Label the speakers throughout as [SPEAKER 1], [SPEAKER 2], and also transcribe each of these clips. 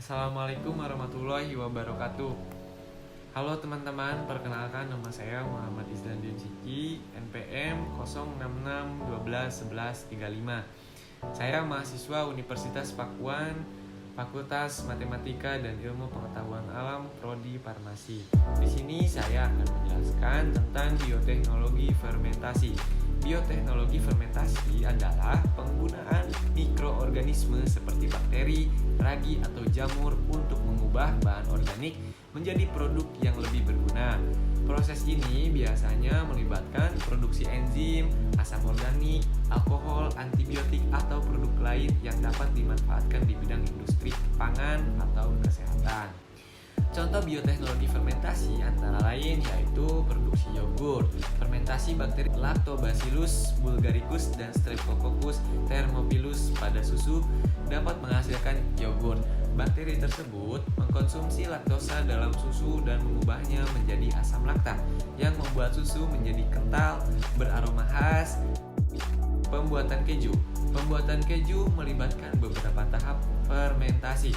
[SPEAKER 1] Assalamualaikum warahmatullahi wabarakatuh. Halo teman-teman, perkenalkan nama saya Muhammad Izlan Dimsiki, NPM 066121135. Saya mahasiswa Universitas Pakuan, Fakultas Matematika dan Ilmu Pengetahuan Alam, Prodi Farmasi. Di sini saya akan menjelaskan tentang bioteknologi fermentasi. Bioteknologi fermentasi adalah penggunaan mikroorganisme seperti bakteri, ragi, atau jamur untuk mengubah bahan organik menjadi produk yang lebih berguna. Proses ini biasanya melibatkan produksi enzim, asam organik, alkohol, antibiotik, atau produk lain yang dapat dimanfaatkan di bidang industri pangan atau kesehatan. Contoh bioteknologi fermentasi antara lain yaitu produksi yogurt, fermentasi bakteri Lactobacillus bulgaricus dan Streptococcus thermophilus pada susu dapat menghasilkan yogurt. Bakteri tersebut mengkonsumsi laktosa dalam susu dan mengubahnya menjadi asam laktat yang membuat susu menjadi kental, beraroma khas. Pembuatan keju. Pembuatan keju melibatkan beberapa tahap fermentasi.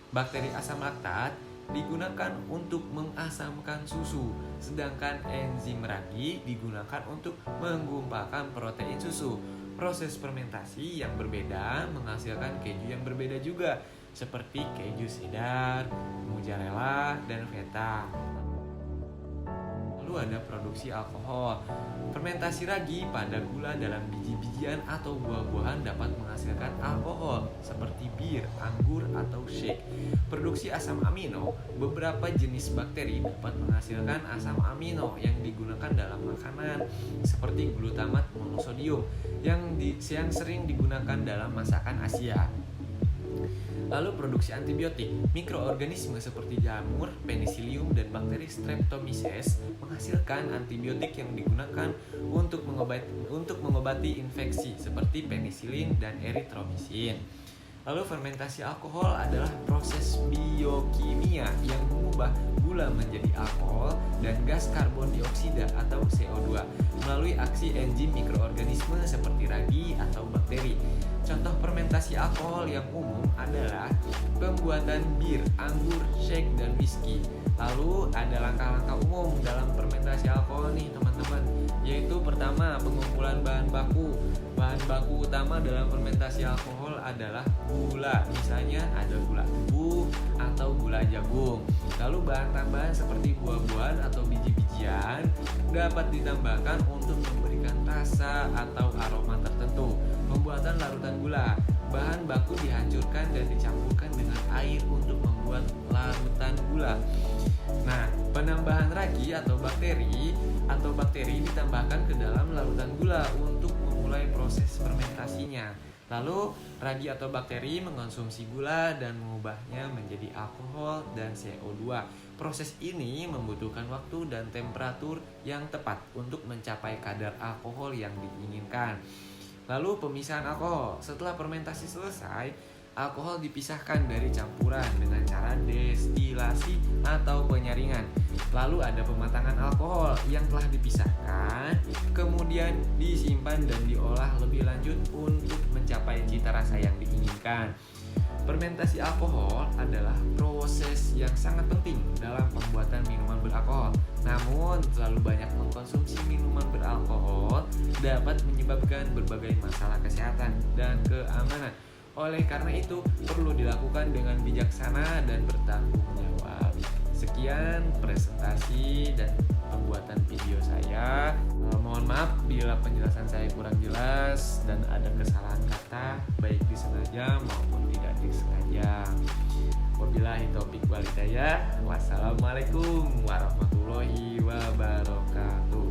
[SPEAKER 1] Bakteri asam laktat digunakan untuk mengasamkan susu, sedangkan enzim ragi digunakan untuk menggumpalkan protein susu. Proses fermentasi yang berbeda menghasilkan keju yang berbeda juga, seperti keju cheddar, mozzarella, dan feta. Lalu ada produksi alkohol. Fermentasi ragi pada gula dalam biji-bijian atau buah-buahan dapat menghasilkan alkohol seperti bir, anggur, atau shake. Produksi asam amino. Beberapa jenis bakteri dapat menghasilkan asam amino yang digunakan dalam makanan seperti glutamat monosodium yang sering digunakan dalam masakan Asia. Lalu produksi antibiotik. Mikroorganisme seperti jamur, penicillium, dan bakteri Streptomyces menghasilkan antibiotik yang digunakan untuk mengobati infeksi seperti penisilin dan eritromisin. Lalu fermentasi alkohol adalah proses biokimia yang mengubah gula menjadi alkohol dan gas karbon dioksida atau CO2 melalui aksi enzim mikroorganisme seperti ragi atau bakteri. Contoh fermentasi alkohol yang umum adalah pembuatan bir, anggur, shake, dan whisky. Lalu ada langkah-langkah umum dalam fermentasi alkohol nih teman-teman, yaitu pertama, pengumpulan bahan baku. Bahan baku utama dalam fermentasi alkohol adalah gula, misalnya ada gula tebu atau gula jagung. Lalu bahan tambahan seperti buah-buahan atau biji-bijian dapat ditambahkan untuk memberikan rasa atau aroma tertentu. Pembuatan larutan gula. Bahan baku dihancurkan dan dicampurkan dengan air untuk membuat larutan gula. Nah, penambahan ragi atau bakteri ditambahkan ke dalam larutan gula untuk memulai proses fermentasinya. Lalu, ragi atau bakteri mengkonsumsi gula dan mengubahnya menjadi alkohol dan CO2. Proses ini membutuhkan waktu dan temperatur yang tepat untuk mencapai kadar alkohol yang diinginkan. Lalu pemisahan alkohol. Setelah fermentasi selesai, alkohol dipisahkan dari campuran dengan cara destilasi atau penyaringan. Lalu ada pematangan alkohol yang telah dipisahkan, kemudian disimpan dan diolah lebih lanjut untuk mencapai cita rasa yang diinginkan. Fermentasi alkohol adalah proses yang sangat penting dalam pembuatan minuman beralkohol. Namun, terlalu banyak mengkonsumsi minuman beralkohol dapat menyebabkan berbagai masalah kesehatan dan keamanan. Oleh karena itu, perlu dilakukan dengan bijaksana dan bertanggung jawab. Sekian presentasi dan pembuatan video saya. Mohon maaf bila penjelasan saya kurang jelas dan ada kesalahan kata, baik disengaja maupun tidak disengaja. Wabillahi taufiq wal hidayah. Wassalamualaikum warahmatullahi wabarakatuh.